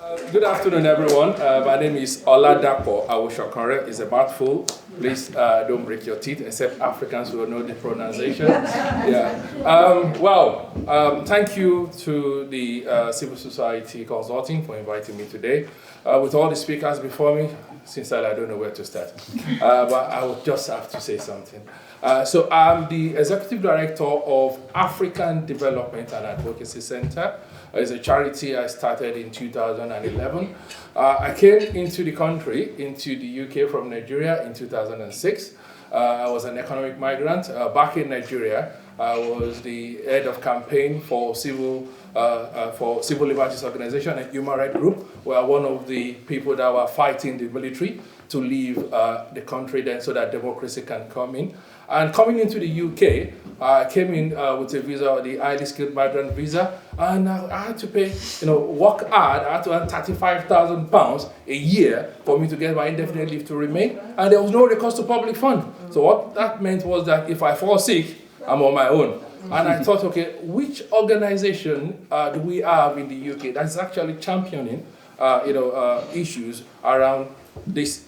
Good afternoon, everyone. My name is Oladapo. Correct. It's a mouthful. Please don't break your teeth, except Africans will know the pronunciation. Thank you to the Civil Society Consulting for inviting me today. With all the speakers before me, sincerely, I don't know where to start. But I would just have to say something. So I'm the Executive Director of African Development and Advocacy Center. It's a charity I started in 2011. I came into the country, into the UK from Nigeria in 2006. I was an economic migrant. Back in Nigeria, I was the head of campaign for Civil Liberties Organization and Human Rights Group. We are one of the people that were fighting the military to leave the country then so that democracy can come in. And coming into the UK, I came in with a visa, the highly skilled migrant visa, and I had to pay, work hard. I had to earn £35,000 a year for me to get my indefinite leave to remain, and there was no recourse to public fund. So what that meant was that if I fall sick, I'm on my own. And I thought, okay, which organization do we have in the UK that's actually championing, issues around this,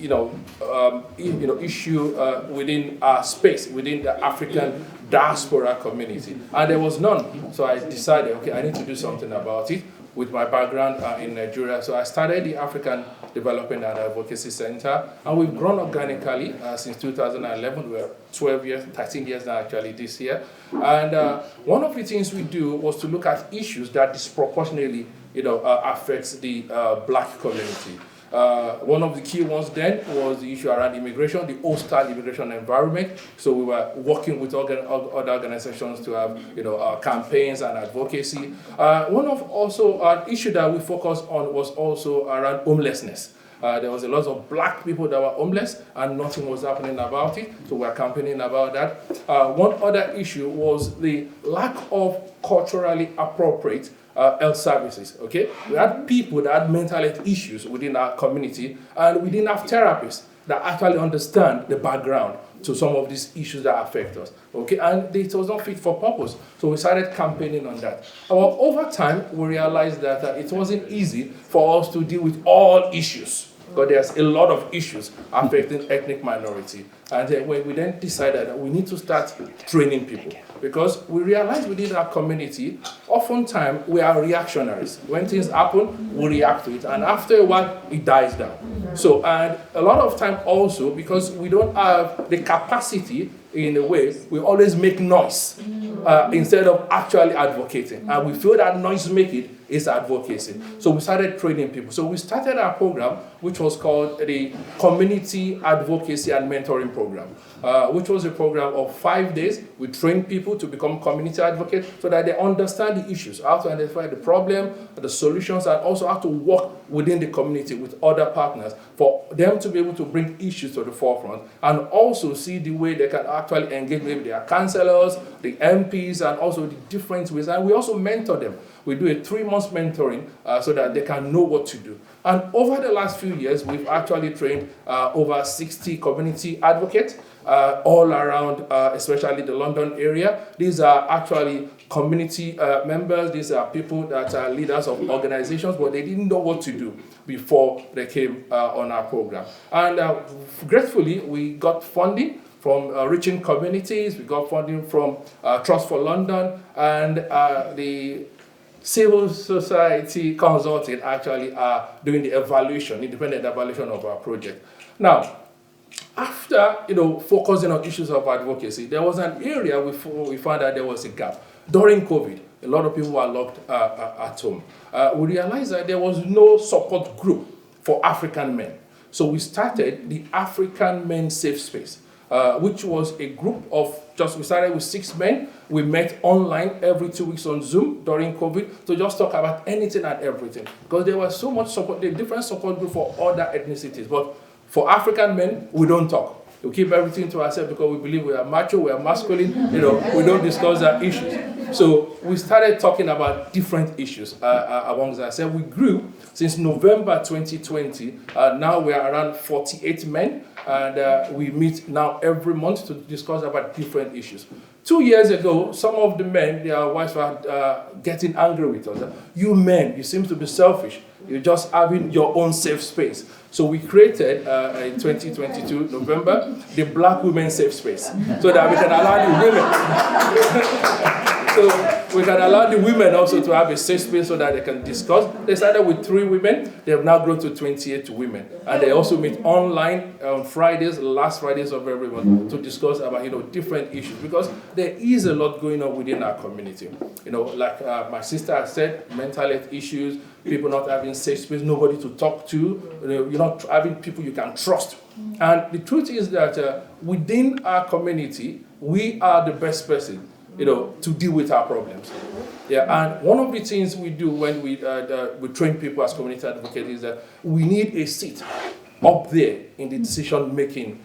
issue within our space, within the African diaspora community, and there was none. So I decided, okay, I need to do something about it with my background in Nigeria. So I started the African Development and Advocacy Center, and we've grown organically since 2011. We're 13 years now actually this year. And one of the things we do was to look at issues that disproportionately, affects the Black community. One of the key ones then was the issue around immigration, the hostile immigration environment. So we were working with other organizations to have, campaigns and advocacy. One of also an issue that we focused on was also around homelessness. There was a lot of Black people that were homeless and nothing was happening about it, so we're campaigning about that. One other issue was the lack of culturally appropriate health services, okay? We had people that had mental health issues within our community, and we didn't have therapists that actually understand the background to some of these issues that affect us, okay? And it was not fit for purpose, so we started campaigning on that. Over time, we realized that it wasn't easy for us to deal with all issues, because there's a lot of issues affecting ethnic minority. And we then decided that we need to start training people, because we realized within our community, oftentimes we are reactionaries. When things happen, we react to it, and after a while, it dies down. So, and a lot of time also, because we don't have the capacity, in a way, we always make noise instead of actually advocating. And we feel that noise making is advocacy. So we started training people. So we started our program, which was called the Community Advocacy and Mentoring Program, which was a program of 5 days. We trained people to become community advocates so that they understand the issues, how to identify the problem, the solutions, and also how to work within the community with other partners for them to be able to bring issues to the forefront and also see the way they can actually engage maybe their councillors, the MPs, and also the different ways. And we also mentor them. We do a 3-month mentoring so that they can know what to do. And over the last few years, we've actually trained over 60 community advocates all around, especially the London area. These are actually community members. These are people that are leaders of organizations, but they didn't know what to do before they came on our program. And gratefully, we got funding from reaching communities. We got funding from Trust for London, and the Civil Society Consulting actually are doing the evaluation, independent evaluation of our project. Now, after focusing on issues of advocacy, there was an area we found that there was a gap. During COVID, a lot of people were locked at home. We realized that there was no support group for African men. So we started the African Men Safe Space, which was a group of we started with 6 men. We met online every 2 weeks on Zoom during COVID to just talk about anything and everything. Because there was so much support, the different support group for other ethnicities. But for African men, we don't talk. We keep everything to ourselves because we believe we are macho, we are masculine, we don't discuss our issues. So we started talking about different issues amongst ourselves. We grew since November 2020. Now we are around 48 men, and we meet now every month to discuss about different issues. 2 years ago, some of the men, their wives were getting angry with us. You men, you seem to be selfish. You're just having your own safe space. So we created in 2022, November, the Black Women Safe Space, so that we can allow the women. So we can allow the women also to have a safe space so that they can discuss. They started with 3 women. They have now grown to 28 women. And they also meet online on Fridays, last Fridays of every month, to discuss about, different issues. Because there is a lot going on within our community. Like my sister has said, mental health issues, people not having safe space, nobody to talk to, you're not having people you can trust. And the truth is that within our community, we are the best person, to deal with our problems. Yeah, and one of the things we do when we train people as community advocates is that we need a seat up there in the decision making,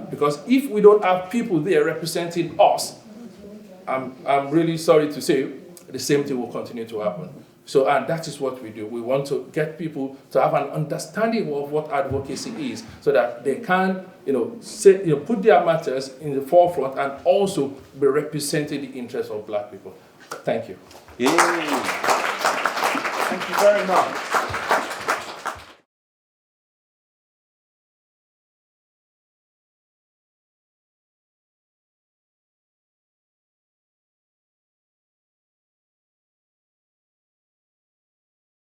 because if we don't have people there representing us, I'm really sorry to say, the same thing will continue to happen. So, and that is what we do. We want to get people to have an understanding of what advocacy is, so that they can, put their matters in the forefront and also be representing the interests of Black people. Thank you. Yeah. Thank you very much.